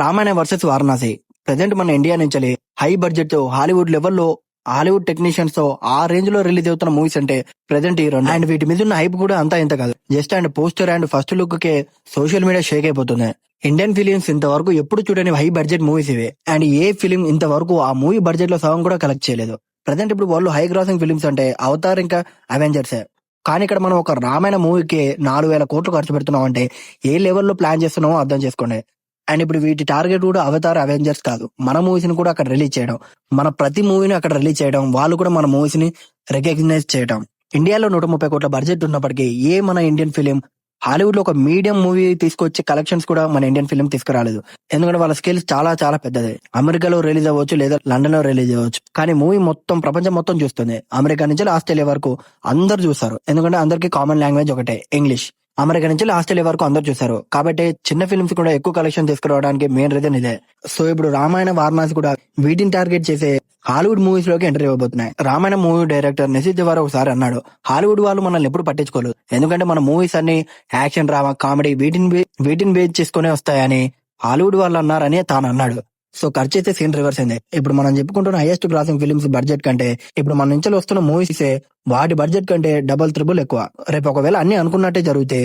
Ramayana versus Varanasi. Present మన India నుంచి high budget తో హాలీవుడ్ లెవెల్లో హాలీవుడ్ టెక్నీషియన్స్ తో ఆ రేంజ్ లో రిలీజ్ అవుతున్న మూవీస్ అంటే ప్రెసెంట్ ఈ రెండు. అండ్ వీటి మీద ఉన్న హైప్ కూడా అంతా ఇంత కాదు. Just and poster and first look K social media Sheikh అయిపోతుంది. ఇండియన్ ఫిలిమ్స్ ఇంతవరకు ఎప్పుడు చూడని హై బడ్జెట్ మూవీస్ ఇవే. అండ్ ఏ ఫిలిం ఇంతవరకు ఆ మూవీ బడ్జెట్ లో సగం కూడా కలెక్ట్ చేయలేదు. ప్రెసెంట్ ఇప్పుడు వాళ్ళు హై గ్రాసింగ్ ఫిలిమ్స్ అంటే అవతార్ ఇంకా అవెంజర్స్. కానీ ఇక్కడ మనం ఒక రామాయణ మూవీకి 4,000 కోట్లు ఖర్చు పెడుతున్నాం అంటే ఏ లెవెల్లో ప్లాన్ చేస్తున్నామో అర్థం చేసుకోండి. అండ్ ఇప్పుడు వీటి టార్గెట్ కూడా అవతార్ అవెంజర్స్ కాదు, మన మూవీస్ ని కూడా అక్కడ రిలీజ్ చేయడం, మన ప్రతి మూవీని అక్కడ రిలీజ్ చేయడం, వాళ్ళు కూడా మన మూవీస్ ని రికగ్నైజ్ చేయడం. ఇండియాలో 130 కోట్ల బడ్జెట్ ఉన్నప్పటికీ ఏ మన ఇండియన్ ఫిలిం హాలీవుడ్ లో ఒక మీడియం మూవీ తీసుకొచ్చే కలెక్షన్స్ కూడా మన ఇండియన్ ఫిలిం తీసుకురాలేదు. ఎందుకంటే వాళ్ళ స్కేల్స్ చాలా చాలా పెద్దది. అమెరికాలో రిలీజ్ అవ్వచ్చు లేదా లండన్ లో రిలీజ్ అవ్వచ్చు, కానీ మూవీ మొత్తం ప్రపంచం మొత్తం చూస్తుంది. అమెరికా నుంచి ఆస్ట్రేలియా వరకు అందరు చూస్తారు. ఎందుకంటే అందరికి కామన్ లాంగ్వేజ్ ఒకటే ఇంగ్లీష్. అమెరికా నుంచి ఆస్ట్రేలియా వరకు అందరు చూస్తారు. కాబట్టి చిన్న ఫిల్మ్స్ కూడా ఎక్కువ కలెక్షన్ తీసుకురావడానికి మెయిన్ రీజన్ ఇదే. సో ఇప్పుడు రామాయణ వారణాసి కూడా వీటిని టార్గెట్ చేసే హాలీవుడ్ మూవీస్ లోకి ఎంటర్ ఇవ్వబోతున్నాయి. రామాయణ మూవీ డైరెక్టర్ నిశిత్ జవార్ ఒకసారి అన్నాడు, హాలీవుడ్ వాళ్ళు మనల్ని ఎప్పుడు పట్టించుకోలేదు, ఎందుకంటే మన మూవీస్ అన్ని యాక్షన్, డ్రామా, కామెడీ వీటిని బేస్ చేసుకునే వస్తాయని హాలీవుడ్ వాళ్ళు అన్నారని తాను అన్నాడు. సో ఖర్చు అయితే సీన్ రివర్స్ అయింది. ఇప్పుడు మనం చెప్పుకుంటున్న హైయెస్ట్ గ్రాసింగ్ ఫిలిమ్స్ బడ్జెట్ కంటే ఇప్పుడు మన నుంచి వస్తున్న మూవీస్ వాటి బడ్జెట్ కంటే డబల్ త్రిబుల్ ఎక్కువ. రేపు ఒకవేళ అన్ని అనుకున్నట్టే జరిగితే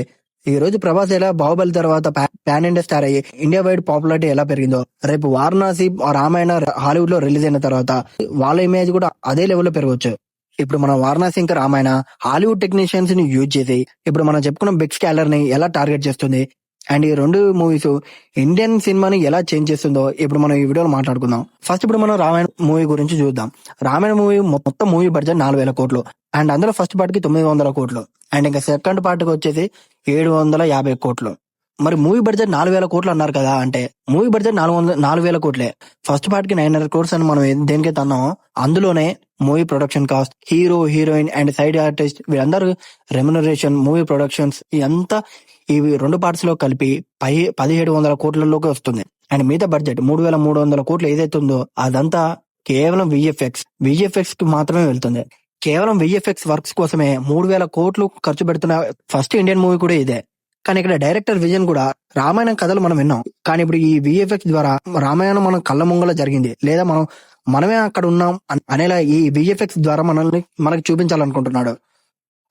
ఈ రోజు ప్రభాస్ ఎలా బాహుబలి తర్వాత పాన్ ఇండియా స్టార్ అయ్యి ఇండియా వైడ్ పాపులారిటీ ఎలా పెరిగిందో, రేపు వారణాసి రామాయణ హాలీవుడ్ లో రిలీజ్ అయిన తర్వాత వాళ్ళ ఇమేజ్ కూడా అదే లెవెల్లో పెరగవచ్చు. ఇప్పుడు మన వారణాసి ఇంకా రామాయణ హాలీవుడ్ టెక్నీషియన్స్ ని యూజ్ చేసి ఇప్పుడు మనం చెప్పుకున్న బిగ్ స్కాలర్ ని ఎలా టార్గెట్ చేస్తుంది, అండ్ ఈ రెండు మూవీస్ ఇండియన్ సినిమాని ఎలా చేంజ్ చేస్తుందో ఇప్పుడు మనం ఈ వీడియోలో మాట్లాడుకుందాం. ఫస్ట్ ఇప్పుడు మనం రామాయణ మూవీ గురించి చూద్దాం. రామాయణ మూవీ మొత్తం మూవీ బడ్జెట్ 4,000 కోట్లు. అండ్ అందులో ఫస్ట్ పార్ట్ కి 900 కోట్లు. అండ్ ఇంకా సెకండ్ పార్ట్ కి వచ్చేసి 750 కోట్లు. మరి మూవీ బడ్జెట్ 4,000 కోట్లు అన్నారు కదా, అంటే మూవీ బడ్జెట్ 4,000 కోట్లే. ఫస్ట్ పార్ట్ కి 900 కోట్స్ అని మనం దేనికైతే అన్నామో అందులోనే movie production cost, hero, heroine and side artist వీళ్ళందరూ రెమ్యునరేషన్, మూవీ ప్రొడక్షన్స్ ఇదంతా ఇవి రెండు పార్ట్స్ లో కలిపి 1,700 కోట్లలోకి వస్తుంది. అండ్ మిగతా బడ్జెట్ 3,300 కోట్లు ఏదైతే ఉందో అదంతా కేవలం విఎఫ్ఎక్స్ కి మాత్రమే వెళ్తుంది. కేవలం విఎఫ్ఎక్స్ వర్క్స్ కోసమే 3,000 కోట్లు ఖర్చు పెడుతున్న ఫస్ట్ ఇండియన్ మూవీ కూడా ఇదే. కానీ ఇక్కడ డైరెక్టర్ విజన్ కూడా రామాయణం కథలు మనం విన్నాం, కానీ ఇప్పుడు ఈ విఎఫ్ఎక్స్ ద్వారా రామాయణం మనం కళ్ళ ముంగల జరిగింది లేదా మనమే అక్కడ ఉన్నాం అనేలా ఈ విఎఫ్ఎక్స్ ద్వారా మనకి చూపించాలనుకుంటున్నాడు.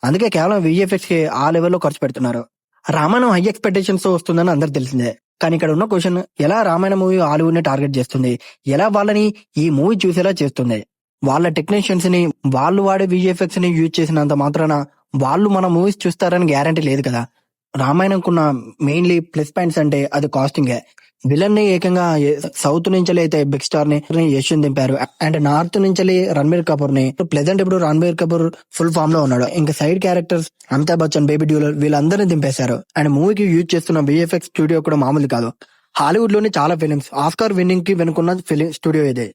అందుకే కేవలం విఎఫ్ఎక్స్ కి ఆ లెవెల్లో ఖర్చు పెడుతున్నారు. రామాయణం హై ఎక్స్పెక్టేషన్స్ తో వస్తుందని అందరు తెలిసిందే. కానీ ఇక్కడ ఉన్న క్వశ్చన్, ఎలా రామాయణ మూవీ హాలీవుడ్ ని టార్గెట్ చేస్తుంది, ఎలా వాళ్ళని ఈ మూవీ చూసేలా చేస్తుంది. వాళ్ళ టెక్నీషియన్స్ ని, వాళ్ళు వాడే విఎఫ్ఎక్స్ ని యూజ్ చేసినంత మాత్రాన వాళ్ళు మన మూవీస్ చూస్తారని గ్యారంటీ లేదు కదా. రామాయణంకున్న మెయిన్లీ ప్లస్ పాయింట్స్ అంటే అది కాస్టింగే. విలన్ ని ఏకంగా సౌత్ నుంచి అయితే బిగ్ స్టార్ ని యశ్వంత్ దింపారు. అండ్ నార్త్ నుంచి రణబీర్ కపూర్ ని. ప్రెసెంట్ ఇప్పుడు రణబీర్ కపూర్ ఫుల్ ఫామ్ లో ఉన్నాడు. ఇంకా సైడ్ క్యారెక్టర్స్ అమితాబ్ బచ్చన్, బేబీ డ్యూలర్ వీళ్ళందరినీ దింపేశారు. అండ్ మూవీకి యూజ్ చేస్తున్న విఎఫ్ఎక్స్ స్టూడియో కూడా మామూలు కాదు. హాలీవుడ్ లోని చాలా ఫిలిమ్స్ ఆస్కార్ విన్నింగ్ కి వెనుకున్న ఫిలిం స్టూడియో ఇదే.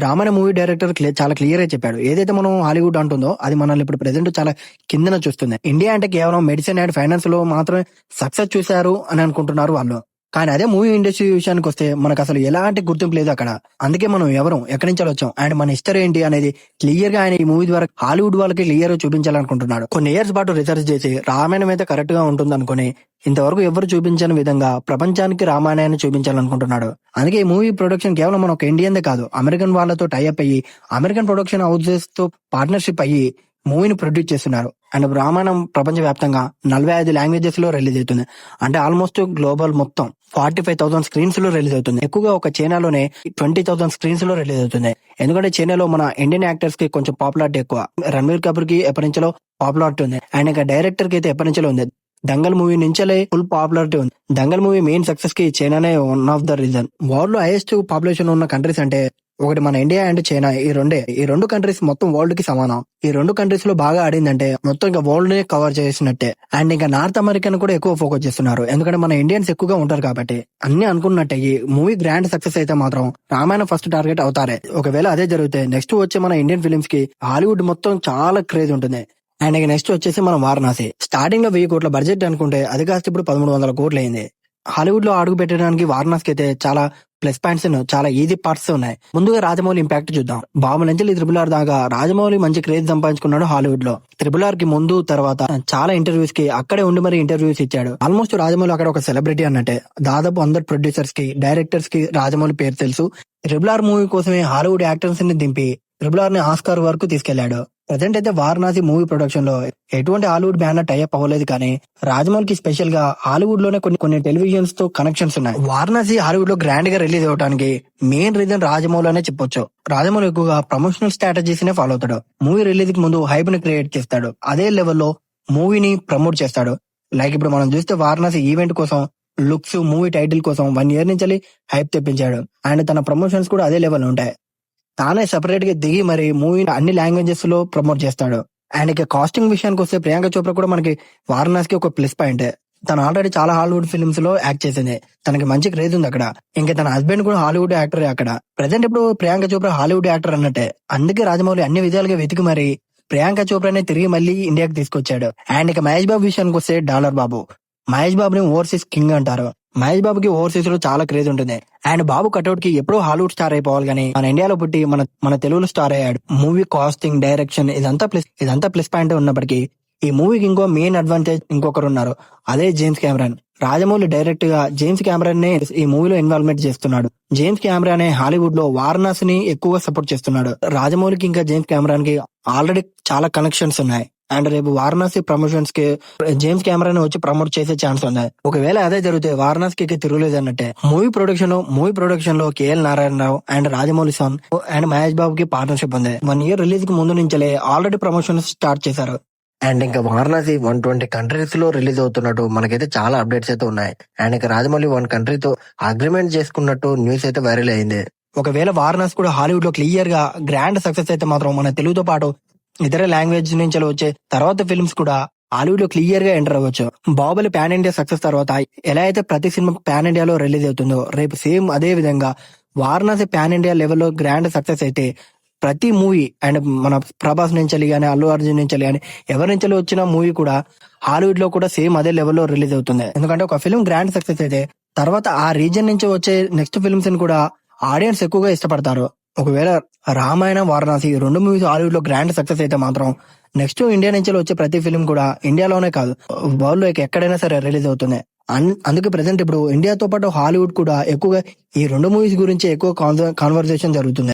రామాయణ మూవీ డైరెక్టర్ చాలా క్లియర్ గా చెప్పాడు, ఏదైతే మనం హాలీవుడ్ అంటుందో అది మనల్ని ఇప్పుడు ప్రెసెంట్ చాలా కిందన చూస్తుంది. ఇండియా అంటే కేవలం మెడిసిన్ అండ్ ఫైనాన్స్ లో మాత్రమే సక్సెస్ చూశారు అని అనుకుంటున్నారు వాళ్ళు. కానీ అదే మూవీ ఇండస్ట్రీ విషయానికి వస్తే మనకు అసలు ఎలాంటి గుర్తింపు లేదు అక్కడ. అందుకే మనం ఎవరు, ఎక్కడి నుంచి వచ్చాం అండ్ మన హిస్టరీ ఏంటి అనేది క్లియర్ గా ఆయన ఈ మూవీ ద్వారా హాలీవుడ్ వాళ్ళకి క్లియర్ గా చూపించాలనుకుంటున్నాడు. కొన్ని ఇయర్స్ పాటు రీసెర్చ్ చేసి రామాయణం అయితే కరెక్ట్ గా ఉంటుంది అనుకుని ఇంతవరకు ఎవరు చూపించని విధంగా ప్రపంచానికి రామాయణాన్ని చూపించాలనుకుంటున్నాడు. అందుకే ఈ మూవీ ప్రొడక్షన్ కేవలం మన ఒక ఇండియన్దే కాదు, అమెరికన్ వాళ్ళతో టైఅప్ అయ్యి అమెరికన్ ప్రొడక్షన్ హౌసెస్ తో పార్ట్నర్షిప్ అయ్యి మూవీని ప్రొడ్యూస్ చేస్తున్నారు. అండ్ రామాయణం ప్రపంచ వ్యాప్తంగా 45 లాంగ్వేజెస్ లో రిలీజ్ అవుతుంది. అంటే ఆల్మోస్ట్ గ్లోబల్ మొత్తం 45,000 స్క్రీన్స్ లో రిలీజ్ అవుతుంది. ఎక్కువగా ఒక చైనాలోనే 20,000 స్క్రీన్స్ లో రిలీజ్ అవుతుంది. ఎందుకంటే చైనాలో మన ఇండియన్ యాక్టర్స్ కి కొంచెం పాపులారిటీ ఎక్కువ. రణబీర్ కపూర్ కి ఎప్పటి నుంచో పాపులారిటీ ఉంది. అండ్ ఇంకా డైరెక్టర్ కి అయితే ఎప్పటి నుంచో ఉంది. దంగల్ మూవీ నుంచే ఫుల్ పాపులారిటీ ఉంది. దంగల్ మూవీ మెయిన్ సక్సెస్ కి చైనానే one of the reason. World లో హైయెస్ట్ పాపులేషన్ ఉన్న కంట్రీస్ అంటే ఒకటి మన ఇండియా అండ్ చైనా. ఈ రెండు కంట్రీస్ మొత్తం వరల్డ్ కి సమానం. ఈ రెండు కంట్రీస్ లో బాగా ఆడిందంటే మొత్తం ఇంకా వరల్డ్ నే కవర్ చేసినట్టే. అండ్ ఇంకా నార్త్ అమెరికన్ కూడా ఎక్కువ ఫోకస్ చేస్తున్నారు, ఎందుకంటే మన ఇండియన్స్ ఎక్కువగా ఉంటారు కాబట్టి. అన్ని అనుకున్నట్టే ఈ మూవీ గ్రాండ్ సక్సెస్ అయితే మాత్రం రామాయణ ఫస్ట్ టార్గెట్ అవుతారే. ఒకవేళ అదే జరిగితే నెక్స్ట్ వచ్చే మన ఇండియన్ ఫిలిమ్స్ కి హాలీవుడ్ మొత్తం చాలా క్రేజ్ ఉంటుంది. అండ్ ఇక నెక్స్ట్ వచ్చేసి మనం వారణాసి. స్టార్టింగ్ లో 1000 కోట్ల బడ్జెట్ అనుకుంటే అది కాస్త ఇప్పుడు 1,300 కోట్లు అయింది. హాలీవుడ్ లో అడుగు పెట్టడానికి వారణాసికి అయితే చాలా ప్లస్ పాయింట్స్ చాలా ఈజీ పార్ట్స్ ఉన్నాయి. ముందుగా రాజమౌళి ఇంపాక్ట్ చూద్దాం. బాబు నుంచి త్రిబుల్ ఆర్ దాకా రాజమౌళి మంచి క్రేజ్ సంపాదించుకున్నాడు హాలీవుడ్ లో. త్రిబుల్ ఆర్ కి ముందు తర్వాత చాలా ఇంటర్వ్యూస్ కి అక్కడే ఉండి మరి ఇంటర్వ్యూస్ ఇచ్చాడు. ఆల్మోస్ట్ రాజమౌళి అక్కడ ఒక సెలబ్రిటీ అన్నట్టే. దాదాపు అందరు ప్రొడ్యూసర్స్ కి డైరెక్టర్స్ కి రాజమౌళి పేరు తెలుసు. త్రిబుల్ ఆర్ మూవీ కోసమే హాలీవుడ్ యాక్టర్స్ ని దింపి త్రిబుల్ ఆర్ ని ఆస్కార్ వరకు తీసుకెళ్లాడు. ప్రజెంట్ అయితే వారణాసి మూవీ ప్రొడక్షన్ లో ఎటువంటి హాలీవుడ్ బ్యానర్ టైఅప్ అవ్వలేదు, కానీ రాజమౌళికి స్పెషల్ గా హాలీవుడ్ లోనే కొన్ని టెలివిజన్స్ తో కనెక్షన్స్ ఉన్నాయి. వారణాసి హాలీవుడ్ లో గ్రాండ్ గా రిలీజ్ అవడానికి మెయిన్ రీజన్ రాజమౌళి అనే చెప్పొచ్చు. రాజమౌళి ఎక్కువగా ప్రమోషనల్ స్ట్రాటజీస్ నే ఫాలో అవుతాడు. మూవీ రిలీజ్ కి ముందు హైప్ ని క్రియేట్ చేస్తాడు. అదే లెవెల్లో మూవీని ప్రమోట్ చేస్తాడు. లైక్ ఇప్పుడు మనం చూస్తే వారణాసి ఈవెంట్ కోసం లుక్స్, మూవీ టైటిల్ కోసం 1 year నుంచి హైప్ తెప్పించాడు. అండ్ తన ప్రమోషన్స్ కూడా అదే లెవెల్ ఉంటాయి. తానే సెపరేట్ గా దిగి మరి మూవీ అన్ని లాంగ్వేజెస్ లో ప్రమోట్ చేస్తాడు. అండ్ ఇక కాస్టింగ్ విషయానికి వస్తే ప్రియాంక చోప్రా కూడా మనకి వారణాసికి ఒక ప్లస్ పాయింట్. తను ఆల్రెడీ చాలా హాలీవుడ్ ఫిల్మ్స్ లో యాక్ట్ చేసింది. తనకి మంచి క్రేజ్ ఉంది అక్కడ. ఇంకా తన హస్బెండ్ కూడా హాలీవుడ్ యాక్టర్ అక్కడ. ప్రెసెంట్ ఇప్పుడు ప్రియాంక చోప్రా హాలీవుడ్ యాక్టర్ అన్నట్టే. అందుకే రాజమౌళి అన్ని విధాలుగా వెతికి మరి ప్రియాంక చోప్రానే తిరిగి మళ్ళీ ఇండియాకి తీసుకొచ్చాడు. అండ్ ఇక మహేష్ బాబు విషయానికి వస్తే డాలర్ బాబు. మహేష్ బాబుని ఓవర్సీస్ కింగ్ అంటారు. మహేష్ బాబుకి ఓవర్సీస్ లో చాలా క్రేజ్ ఉంటుంది. అండ్ బాబు కట్అవుట్ కి ఎప్పుడో హాలీవుడ్ స్టార్ అయిపోవాలి, కానీ మన ఇండియాలో పుట్టి మన తెలుగులో స్టార్ అయ్యాడు. మూవీ కాస్టింగ్, డైరెక్షన్ ఇదంతా ప్లస్ పాయింట్ ఉన్నప్పటికీ ఈ మూవీకి ఇంకో మెయిన్ అడ్వాంటేజ్ ఇంకొకరు ఉన్నారు. అదే జేమ్స్ కెమెరాన్. రాజమౌళి డైరెక్ట్ గా జేమ్స్ కెమెరాన్ నే ఈ మూవీలో ఇన్వాల్వ్మెంట్ చేస్తున్నాడు. జేమ్స్ కెమెరాన్ హాలీవుడ్ లో వారణాసిని ఎక్కువగా సపోర్ట్ చేస్తున్నాడు. రాజమౌళికి ఇంకా జేమ్స్ కెమెరాన్ కి ఆల్రెడీ చాలా కనెక్షన్స్ ఉన్నాయి. అండ్ రేపు వారణాసి ప్రమోషన్స్ కి జేమ్స్ కెమెరాని వచ్చి ప్రమోట్ చేసే ఛాన్స్ ఉంది. ఒకవేళ అదే జరిగితే వారణాసికి తిరుగులేదు అన్నట్టే. మూవీ ప్రొడక్షన్ లో కేఎల్ నారాయణరావు అండ్ రాజమౌళి సాన్ అండ్ మహేష్ బాబుకి పార్ట్నర్షిప్ ఉంది. 1 year రిలీజ్ కి ముందు నుంచే ఆల్రెడీ ప్రమోషన్స్ స్టార్ట్ చేశారు. అండ్ ఇంకా వారణాసి 120 కంట్రీస్ లో రిలీజ్ అవుతున్నట్టు మనకైతే చాలా అప్డేట్స్ అయితే ఉన్నాయి. అండ్ ఇంకా రాజమౌళి 1 కంట్రీతో అగ్రిమెంట్ చేసుకున్నట్టు న్యూస్ అయితే వైరల్ అయింది. ఒకవేళ వారణాసి కూడా హాలీవుడ్ లో క్లియర్ గా గ్రాండ్ సక్సెస్ అయితే మాత్రం మన తెలుగుతో పాటు ఇతర లాంగ్వేజ్ నుంచి వచ్చే తర్వాత ఫిల్మ్స్ కూడా హాలీవుడ్ లో క్లియర్ గా ఎంటర్ అవ్వచ్చు. బాహుబలి పాన్ ఇండియా సక్సెస్ తర్వాత ఎలా అయితే ప్రతి సినిమా పాన్ ఇండియాలో రిలీజ్ అవుతుందో రేపు సేమ్ అదే విధంగా వారణాసి పాన్ ఇండియా లెవెల్లో గ్రాండ్ సక్సెస్ అయితే ప్రతి మూవీ అండ్ మన ప్రభాస్ నుంచి గానీ, అల్లు అర్జున్ నుంచి గానీ, ఎవరి నుంచి వచ్చిన మూవీ కూడా హాలీవుడ్ లో కూడా సేమ్ అదే లెవెల్లో రిలీజ్ అవుతుంది. ఎందుకంటే ఒక ఫిల్మ్ గ్రాండ్ సక్సెస్ అయితే తర్వాత ఆ రీజన్ నుంచి వచ్చే నెక్స్ట్ ఫిల్మ్స్ ని కూడా ఆడియన్స్ ఎక్కువగా ఇష్టపడతారు. ఒకవేళ రామాయణ, వారణాసి 2 మూవీస్ హాలీవుడ్ లో గ్రాండ్ సక్సెస్ అయితే మాత్రం నెక్స్ట్ ఇండియా నుంచి వచ్చే ప్రతి ఫిల్మ్ కూడా ఇండియాలోనే కాదు వరల్డ్ లో ఎక్కడైనా సరే రిలీజ్ అవుతుంది. అందుకే ప్రెసెంట్ ఇప్పుడు ఇండియాతో పాటు హాలీవుడ్ కూడా ఎక్కువగా ఈ 2 మూవీస్ గురించి ఎక్కువ కాన్వర్సేషన్ జరుగుతుంది.